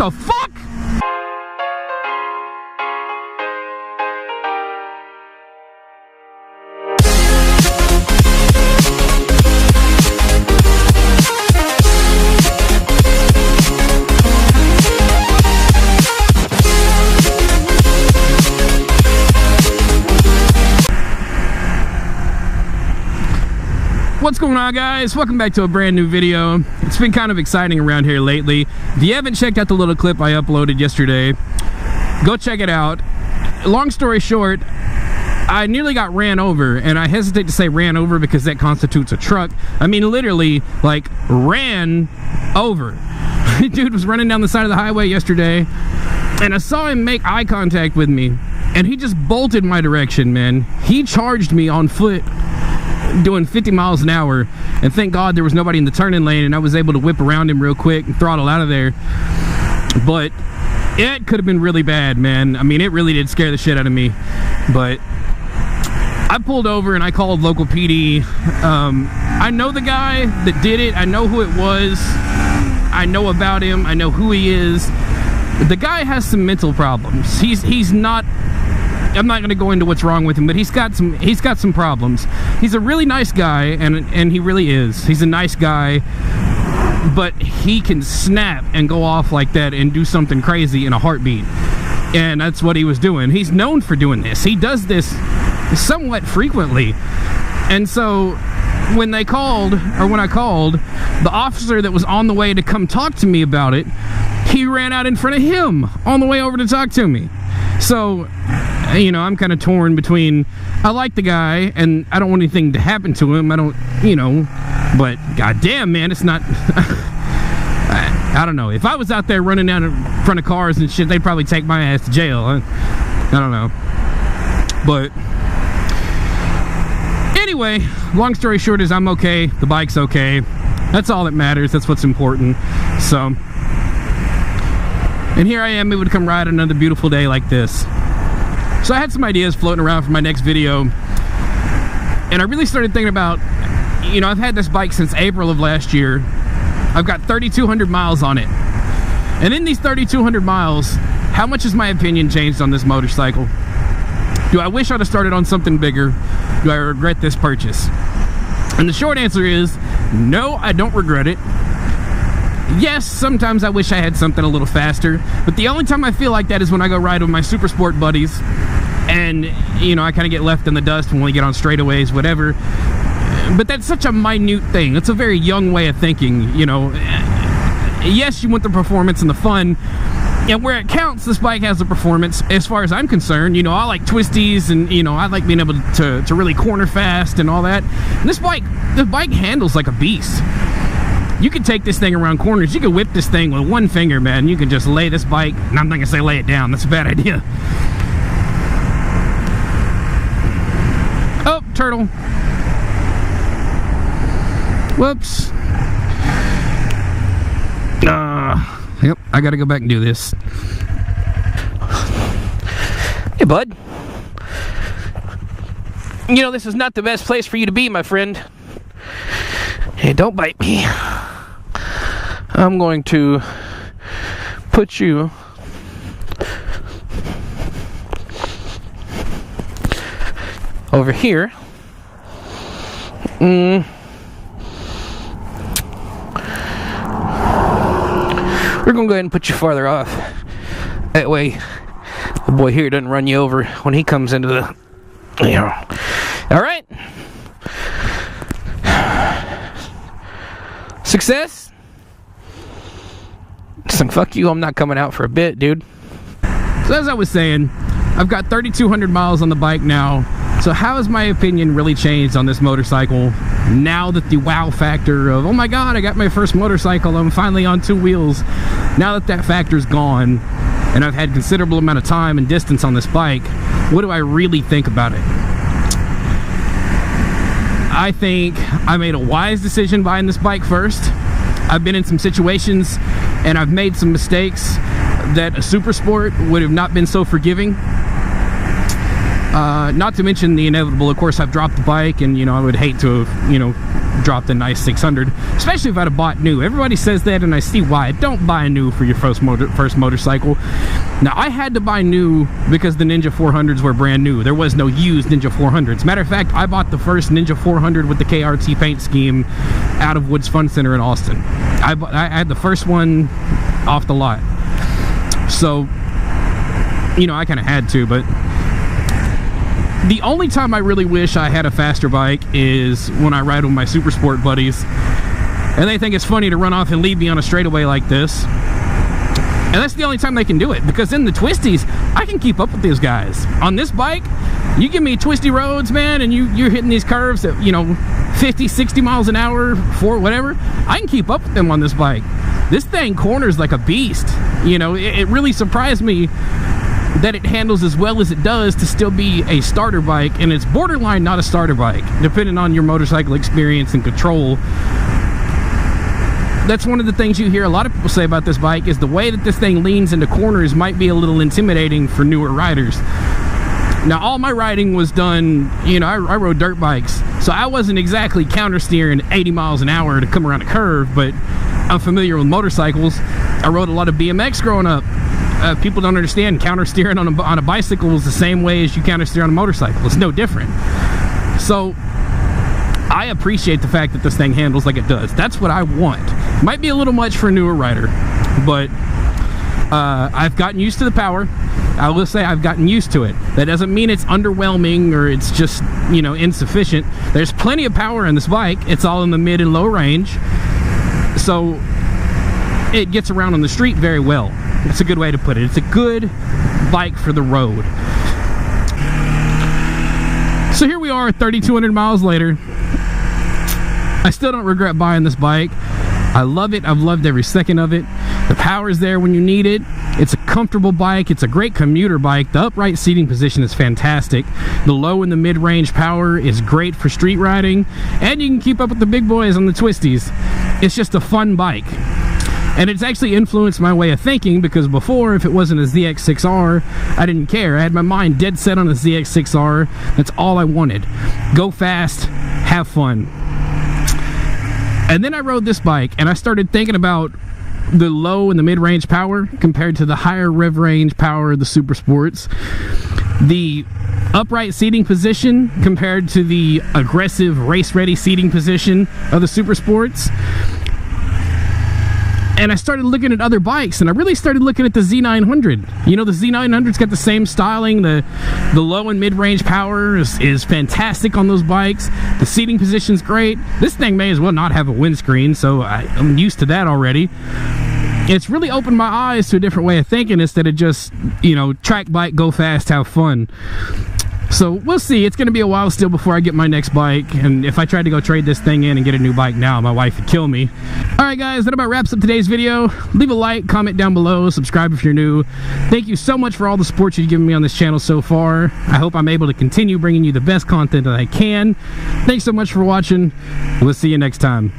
the fuck? What's going on, guys? Welcome back to a brand new video. It's been kind of exciting around here lately. If you haven't checked out the little clip I uploaded yesterday, go check it out. Long story short, I nearly got ran over, and I hesitate to say ran over because that constitutes a truck. I mean literally, like, ran over. Dude was running down the side of the highway yesterday, and I saw him make eye contact with me, and he just bolted my direction, man. He charged me on foot, doing 50 miles an hour, and thank God there was nobody in the turning lane, and I was able to whip around him real quick and throttle out of there. But it could have been really bad, man. I mean, it really did scare the shit out of me. But I pulled over and I called local PD. I know the guy that did it. I know who it was. I know about him. I know who he is. The guy has some mental problems. He's not, I'm not going to go into what's wrong with him, but he's got some problems. He's a really nice guy, and he really is. He's a nice guy, but he can snap and go off like that and do something crazy in a heartbeat. And that's what he was doing. He's known for doing this. He does this somewhat frequently. And so when they called, or when I called, the officer that was on the way to come talk to me about it, he ran out in front of him on the way over to talk to me. So, you know, I'm kind of torn between, I like the guy and I don't want anything to happen to him. I don't, you know, but goddamn, man, it's not, I don't know. If I was out there running down in front of cars and shit, they'd probably take my ass to jail. I don't know. But anyway, long story short is I'm okay. The bike's okay. That's all that matters. That's what's important. So, and here I am able to come ride another beautiful day like this. So I had some ideas floating around for my next video, and I really started thinking about, you know, I've had this bike since April of last year. I've got 3,200 miles on it. And in these 3,200 miles, how much has my opinion changed on this motorcycle? Do I wish I'd have started on something bigger? Do I regret this purchase? And the short answer is, no, I don't regret it. Yes, sometimes I wish I had something a little faster, but the only time I feel like that is when I go ride with my super sport buddies, and, you know, I kind of get left in the dust when we get on straightaways, whatever. But that's such a minute thing. It's a very young way of thinking, you know. Yes, you want the performance and the fun, and where it counts, this bike has the performance. As far as I'm concerned, you know, I like twisties, and, you know, I like being able to really corner fast and all that. And this bike handles like a beast. You can take this thing around corners. You can whip this thing with one finger, man. You can just lay this bike, and I'm not gonna say lay it down. That's a bad idea. Oh, turtle. Whoops. Yep, I gotta go back and do this. Hey, bud. You know, this is not the best place for you to be, my friend. Hey, don't bite me. I'm going to put you over here. We're going to go ahead and put you farther off. That way, the boy here doesn't run you over when he comes into the, you know. All right. Success? So fuck you, I'm not coming out for a bit, dude. So as I was saying, I've got 3,200 miles on the bike now. So how has my opinion really changed on this motorcycle now that the wow factor of, oh my god, I got my first motorcycle, I'm finally on two wheels. Now that that factor's gone, and I've had considerable amount of time and distance on this bike, what do I really think about it? I think I made a wise decision buying this bike first. I've been in some situations and I've made some mistakes that a Super Sport would have not been so forgiving. Not to mention the inevitable, of course, I've dropped the bike, and, you know, I would hate to have, you know, dropped a nice 600, especially if I'd have bought new. Everybody says that, and I see why. Don't buy new for your first motorcycle. Now, I had to buy new because the Ninja 400s were brand new. There was no used Ninja 400s. Matter of fact, I bought the first Ninja 400 with the KRT paint scheme out of Woods Fun Center in Austin. I had the first one off the lot. So, you know, I kind of had to, but the only time I really wish I had a faster bike is when I ride with my Super Sport buddies, and they think it's funny to run off and leave me on a straightaway like this. And that's the only time they can do it, because in the twisties, I can keep up with these guys. On this bike, you give me twisty roads, man, and you're hitting these curves at, you know, 50, 60 miles an hour, for whatever. I can keep up with them on this bike. This thing corners like a beast. You know, it really surprised me that it handles as well as it does to still be a starter bike, and it's borderline not a starter bike, depending on your motorcycle experience and control. That's one of the things you hear a lot of people say about this bike, is the way that this thing leans into corners might be a little intimidating for newer riders. Now, all my riding was done, you know, I rode dirt bikes, so I wasn't exactly counter steering 80 miles an hour to come around a curve, but I'm familiar with motorcycles. I rode a lot of BMX growing up. People don't understand counter steering on a bicycle is the same way as you counter steer on a motorcycle. It's no different. So I appreciate the fact that this thing handles like it does. That's what I want. Might be a little much for a newer rider, but I've gotten used to the power. I will say I've gotten used to it. That doesn't mean it's underwhelming or it's just, you know, insufficient. There's plenty of power in this bike. It's all in the mid and low range, so it gets around on the street very well. It's a good way to put it. It's a good bike for the road. So here we are 3,200 miles later. I still don't regret buying this bike. I love it. I've loved every second of it. The power's there when you need it. It's a comfortable bike. It's a great commuter bike. The upright seating position is fantastic. The low and the mid-range power is great for street riding, and you can keep up with the big boys on the twisties. It's just a fun bike. And it's actually influenced my way of thinking, because before, if it wasn't a ZX6R, I didn't care. I had my mind dead set on a ZX6R. That's all I wanted. Go fast, have fun. And then I rode this bike, and I started thinking about the low and the mid-range power compared to the higher rev range power of the Super Sports. The upright seating position compared to the aggressive race-ready seating position of the Super Sports. And I started looking at other bikes, and I really started looking at the Z900. You know, the Z900's got the same styling. The low and mid-range power is fantastic on those bikes. The seating position's great. This thing may as well not have a windscreen, so I'm used to that already. It's really opened my eyes to a different way of thinking instead of just, you know, track bike, go fast, have fun. So we'll see. It's going to be a while still before I get my next bike, and if I tried to go trade this thing in and get a new bike now, my wife would kill me. Alright guys, that about wraps up today's video. Leave a like, comment down below, subscribe if you're new. Thank you so much for all the support you've given me on this channel so far. I hope I'm able to continue bringing you the best content that I can. Thanks so much for watching. We'll see you next time.